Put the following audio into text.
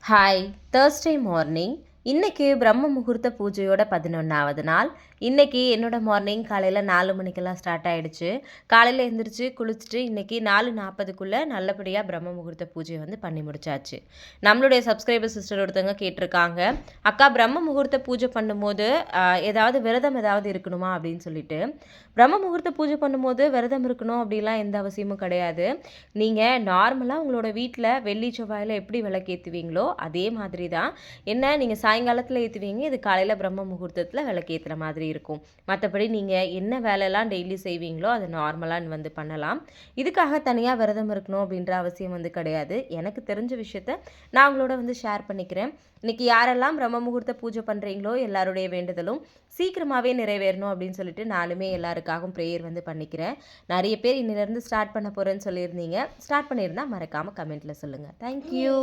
Hi. Thursday morning. இன்னைக்கு பிரம்ம முகூர்த்த பூஜையோட 11வது நாள். இன்னைக்கு என்னோட மார்னிங் காலையில 4 மணிக்கெல்லாம் ஸ்டார்ட் ஆயிடுச்சு. காலையில எந்திரிச்சு, குளிச்சுட்டு இன்னைக்கு 4:40க்குள்ள நல்லபடியா பிரம்ம முகூர்த்த பூஜைய வந்து பண்ணி முடிச்சாச்சு. நம்மளுடைய சப்ஸ்கிரைபர் சிஸ்டர் ஒருத்தவங்க கேட்டிருக்காங்க, "அக்கா பிரம்ம முகூர்த்த பூஜை பண்ணும்போது ஏதாவது விரதம் ஏதாவது இருக்கணுமா?" அப்படின்னு சொல்லிட்டு. பிரம்ம முகூர்த்த பூஜை பண்ணும்போது விரதம் இருக்கணும் அப்படிலாம் எந்த அவசியமும் கிடையாது. நீங்க நார்மலா உங்களோட வீட்ல வெள்ளி, செவ்வாயில எப்படி விளக்கேத்துவீங்களோ, அதே மாதிரி தான். என்ன நீங்க சாயங்காலத்தில ஏத்துவீங்க. இது காலையில பிரம்ம முகூர்த்தத்தில விளக்கேத்துற மாதிரி இருக்கும். மத்தபடி நீங்க என்ன வேலைலாம் டெய்லி செய்வீங்களோ, அத நார்மலா வந்து பண்ணலாம். இதுக்காக தனியா விரதம் இருக்கணும் அப்படின்ற அவசியம் வந்து கிடையாது. எனக்கு தெரிஞ்ச விஷயத்த நான் உங்களோட வந்து ஷேர் பண்ணிக்கிறேன். இன்னைக்கு யாரெல்லாம் பிரம்ம முகூர்த்த பூஜை பண்றீங்களோ, எல்லாருடைய வேண்டுதலும் சீக்கிரமாவே நிறைவேறணும் அப்படின்னு சொல்லிட்டு நானுமே எல்லாருக்காகவும் பிரேயர் வந்து பண்ணிக்கிறேன். நெறைய பேர் இன்னிலிருந்து ஸ்டார்ட் பண்ண போறேன்னு சொல்லியிருந்தீங்க. ஸ்டார்ட் பண்ணியிருந்தா மறக்காம கமெண்ட்ல சொல்லுங்க. Thank you.